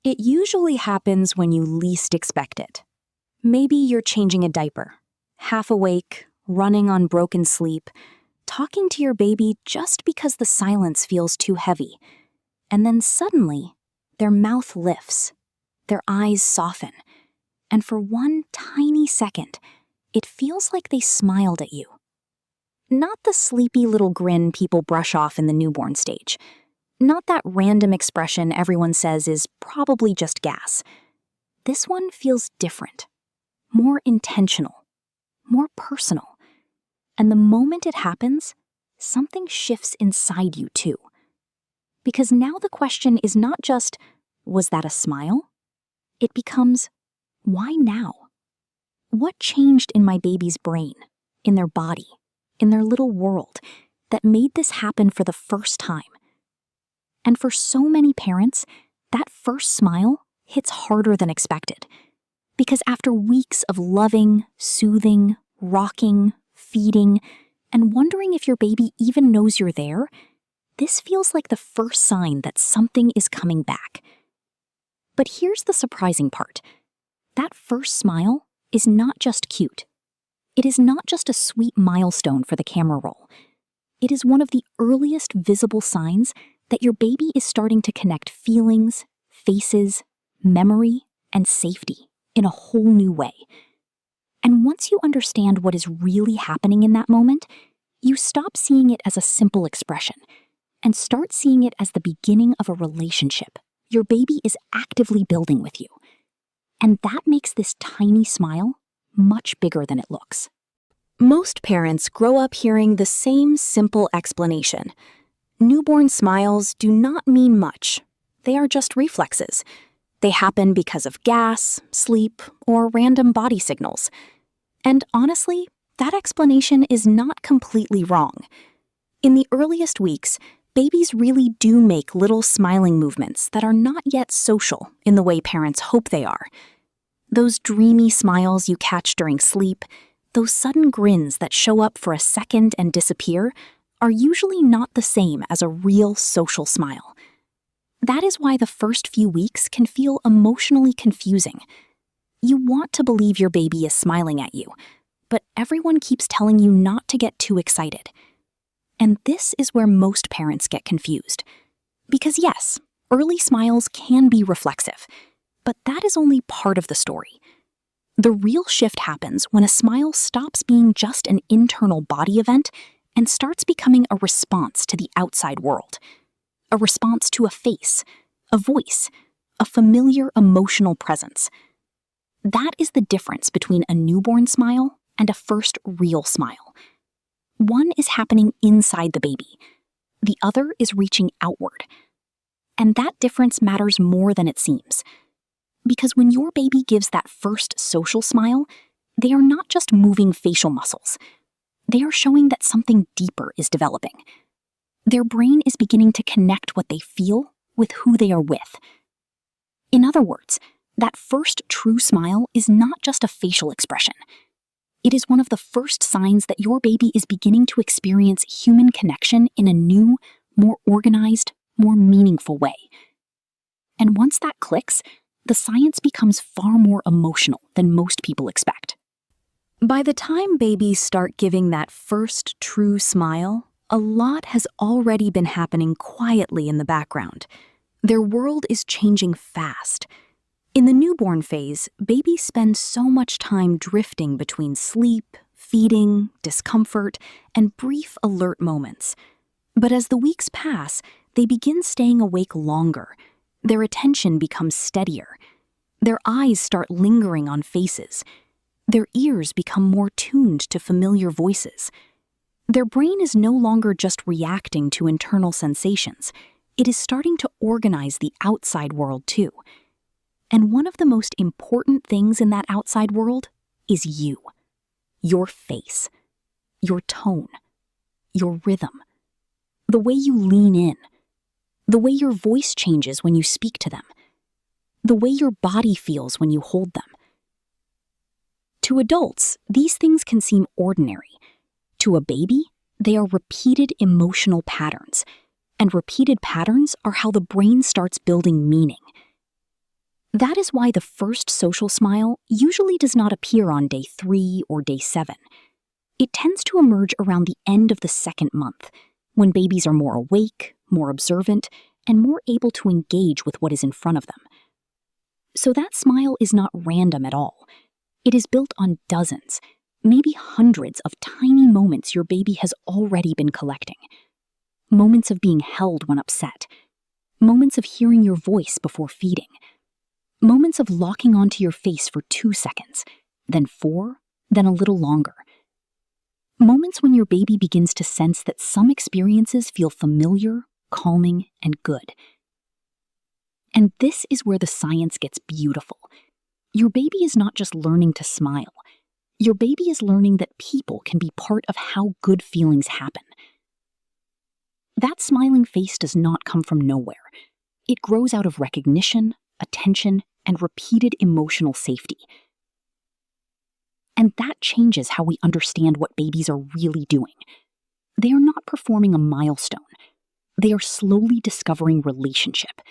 It usually happens when you least expect it. Maybe you're changing a diaper, half awake, running on broken sleep, talking to your baby just because the silence feels too heavy. And then suddenly, their mouth lifts, their eyes soften, and for one tiny second, it feels like they smiled at you. Not the sleepy little grin people brush off in the newborn stage. Not that random expression everyone says is probably just gas. This one feels different, more intentional, more personal. And the moment it happens, something shifts inside you too. Because now the question is not just, was that a smile? It becomes, why now? What changed in my baby's brain, in their body, in their little world, that made this happen for the first time? And for so many parents, that first smile hits harder than expected. Because after weeks of loving, soothing, rocking, feeding, and wondering if your baby even knows you're there, this feels like the first sign that something is coming back. But here's the surprising part. That first smile is not just cute. It is not just a sweet milestone for the camera roll. It is one of the earliest visible signs that your baby is starting to connect feelings, faces, memory, and safety in a whole new way. And once you understand what is really happening in that moment, you stop seeing it as a simple expression and start seeing it as the beginning of a relationship your baby is actively building with you. And that makes this tiny smile much bigger than it looks. Most parents grow up hearing the same simple explanation. Newborn smiles do not mean much. They are just reflexes. They happen because of gas, sleep, or random body signals. And honestly, that explanation is not completely wrong. In the earliest weeks, babies really do make little smiling movements that are not yet social in the way parents hope they are. Those dreamy smiles you catch during sleep, those sudden grins that show up for a second and disappear, are usually not the same as a real social smile. That is why the first few weeks can feel emotionally confusing. You want to believe your baby is smiling at you, but everyone keeps telling you not to get too excited. And this is where most parents get confused. Because yes, early smiles can be reflexive, but that is only part of the story. The real shift happens when a smile stops being just an internal body event and starts becoming a response to the outside world. A response to a face, a voice, a familiar emotional presence. That is the difference between a newborn smile and a first real smile. One is happening inside the baby. The other is reaching outward. And that difference matters more than it seems. Because when your baby gives that first social smile, they are not just moving facial muscles. They are showing that something deeper is developing. Their brain is beginning to connect what they feel with who they are with. In other words, that first true smile is not just a facial expression. It is one of the first signs that your baby is beginning to experience human connection in a new, more organized, more meaningful way. And once that clicks, the science becomes far more emotional than most people expect. By the time babies start giving that first true smile, a lot has already been happening quietly in the background. Their world is changing fast. In the newborn phase, babies spend so much time drifting between sleep, feeding, discomfort, and brief alert moments. But as the weeks pass, they begin staying awake longer. Their attention becomes steadier. Their eyes start lingering on faces. Their ears become more tuned to familiar voices. Their brain is no longer just reacting to internal sensations. It is starting to organize the outside world too. And one of the most important things in that outside world is you. Your face. Your tone. Your rhythm. The way you lean in. The way your voice changes when you speak to them. The way your body feels when you hold them. To adults, these things can seem ordinary. To a baby, they are repeated emotional patterns. And repeated patterns are how the brain starts building meaning. That is why the first social smile usually does not appear on day 3 or day 7. It tends to emerge around the end of the second month, when babies are more awake, more observant, and more able to engage with what is in front of them. So that smile is not random at all. It is built on dozens, maybe hundreds of tiny moments your baby has already been collecting. Moments of being held when upset. Moments of hearing your voice before feeding. Moments of locking onto your face for 2 seconds, then 4, then a little longer. Moments when your baby begins to sense that some experiences feel familiar, calming, and good. And this is where the science gets beautiful. Your baby is not just learning to smile. Your baby is learning that people can be part of how good feelings happen. That smiling face does not come from nowhere. It grows out of recognition, attention, and repeated emotional safety. And that changes how we understand what babies are really doing. They are not performing a milestone. They are slowly discovering relationship.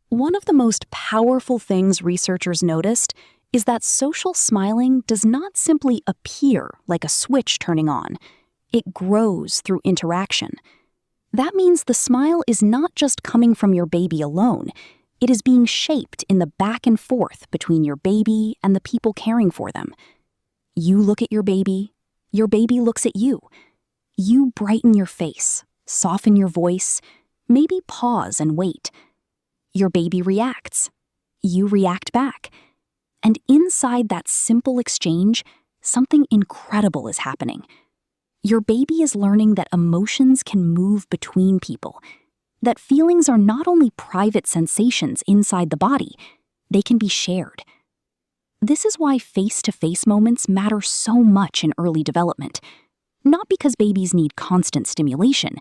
One of the most powerful things researchers noticed is that social smiling does not simply appear like a switch turning on. It grows through interaction. That means the smile is not just coming from your baby alone. It is being shaped in the back and forth between your baby and the people caring for them. You look at your baby looks at you. You brighten your face, soften your voice, maybe pause and wait. Your baby reacts. You react back. And inside that simple exchange, something incredible is happening. Your baby is learning that emotions can move between people, that feelings are not only private sensations inside the body, they can be shared. This is why face-to-face moments matter so much in early development, not because babies need constant stimulation,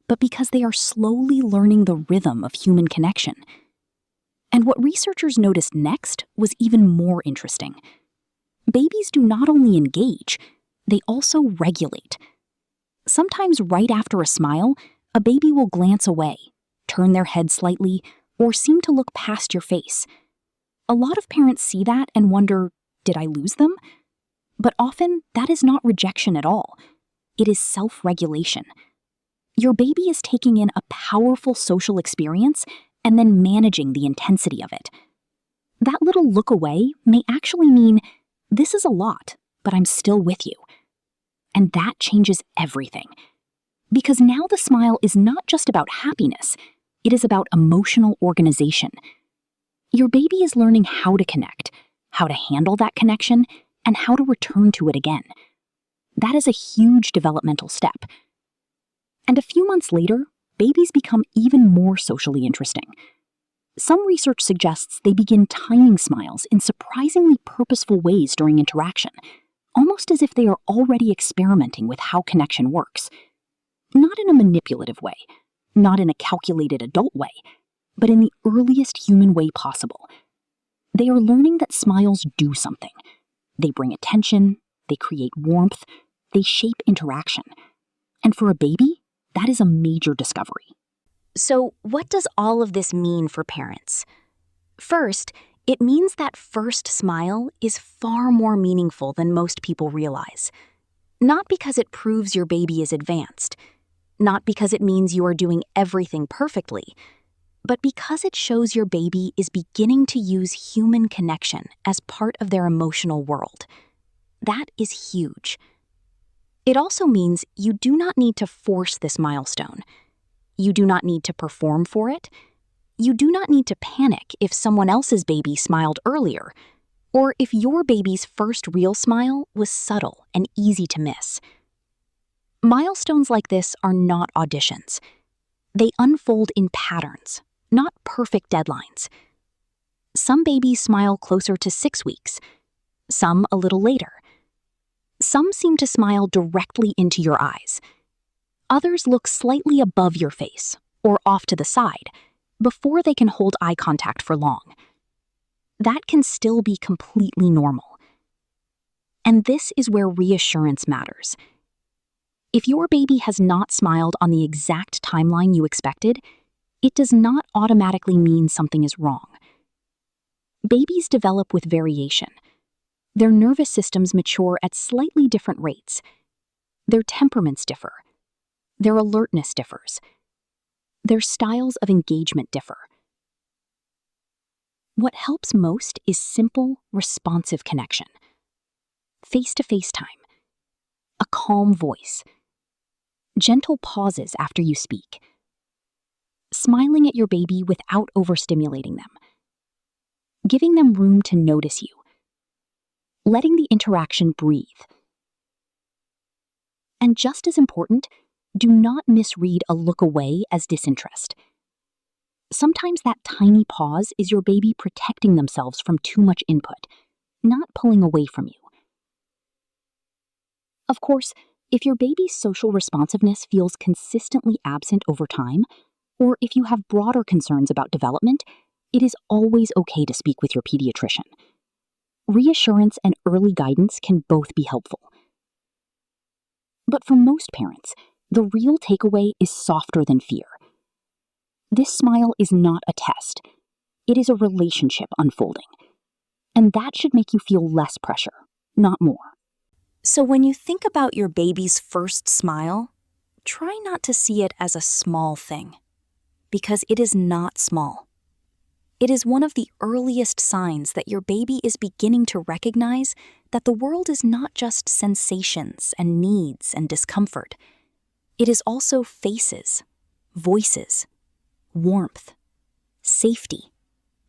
but because they are slowly learning the rhythm of human connection. And what researchers noticed next was even more interesting. Babies do not only engage, they also regulate. Sometimes right after a smile, a baby will glance away, turn their head slightly, or seem to look past your face. A lot of parents see that and wonder, did I lose them? But often, that is not rejection at all. It is self-regulation. Your baby is taking in a powerful social experience and then managing the intensity of it. That little look away may actually mean, this is a lot, but I'm still with you. And that changes everything. Because now the smile is not just about happiness, it is about emotional organization. Your baby is learning how to connect, how to handle that connection, and how to return to it again. That is a huge developmental step. And a few months later, babies become even more socially interesting. Some research suggests they begin timing smiles in surprisingly purposeful ways during interaction, almost as if they are already experimenting with how connection works. Not in a manipulative way, not in a calculated adult way, but in the earliest human way possible. They are learning that smiles do something. They bring attention, they create warmth, they shape interaction. And for a baby, that is a major discovery. So, what does all of this mean for parents? First, it means that first smile is far more meaningful than most people realize. Not because it proves your baby is advanced, not because it means you are doing everything perfectly, but because it shows your baby is beginning to use human connection as part of their emotional world. That is huge. It also means you do not need to force this milestone. You do not need to perform for it. You do not need to panic if someone else's baby smiled earlier, or if your baby's first real smile was subtle and easy to miss. Milestones like this are not auditions. They unfold in patterns, not perfect deadlines. Some babies smile closer to 6 weeks, some a little later. Some seem to smile directly into your eyes. Others look slightly above your face, or off to the side, before they can hold eye contact for long. That can still be completely normal. And this is where reassurance matters. If your baby has not smiled on the exact timeline you expected, it does not automatically mean something is wrong. Babies develop with variation. Their nervous systems mature at slightly different rates. Their temperaments differ. Their alertness differs. Their styles of engagement differ. What helps most is simple, responsive connection. Face-to-face time. A calm voice. Gentle pauses after you speak. Smiling at your baby without overstimulating them. Giving them room to notice you. Letting the interaction breathe. And just as important, do not misread a look away as disinterest. Sometimes that tiny pause is your baby protecting themselves from too much input, not pulling away from you. Of course, if your baby's social responsiveness feels consistently absent over time, or if you have broader concerns about development, it is always okay to speak with your pediatrician. Reassurance and early guidance can both be helpful. But for most parents, the real takeaway is softer than fear. This smile is not a test. It is a relationship unfolding. And that should make you feel less pressure, not more. So when you think about your baby's first smile, try not to see it as a small thing, because it is not small. It is one of the earliest signs that your baby is beginning to recognize that the world is not just sensations and needs and discomfort. It is also faces, voices, warmth, safety,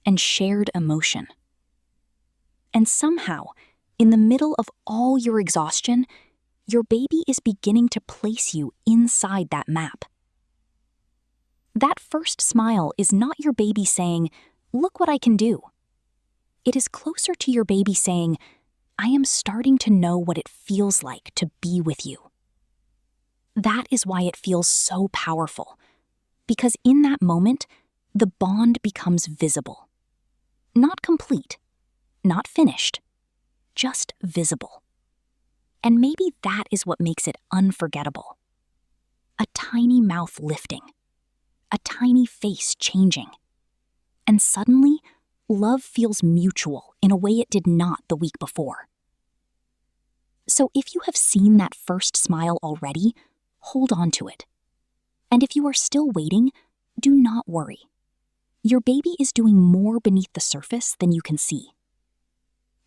and shared emotion. And somehow, in the middle of all your exhaustion, your baby is beginning to place you inside that map. That first smile is not your baby saying, "Look what I can do." It is closer to your baby saying, "I am starting to know what it feels like to be with you." That is why it feels so powerful, because in that moment, the bond becomes visible. Not complete, not finished, just visible. And maybe that is what makes it unforgettable. A tiny mouth lifting, a tiny face changing, and suddenly, love feels mutual in a way it did not the week before. So if you have seen that first smile already, hold on to it. And if you are still waiting, do not worry. Your baby is doing more beneath the surface than you can see.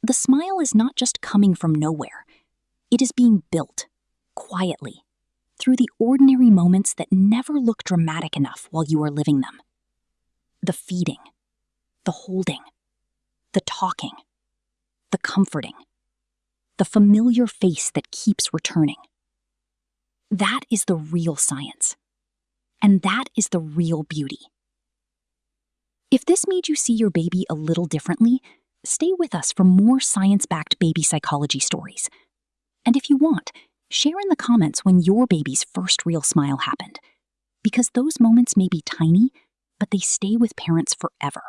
The smile is not just coming from nowhere. It is being built, quietly, through the ordinary moments that never look dramatic enough while you are living them. The feeding, the holding, the talking, the comforting, the familiar face that keeps returning. That is the real science. And that is the real beauty. If this made you see your baby a little differently, stay with us for more science-backed baby psychology stories. And if you want, share in the comments when your baby's first real smile happened, because those moments may be tiny, but they stay with parents forever.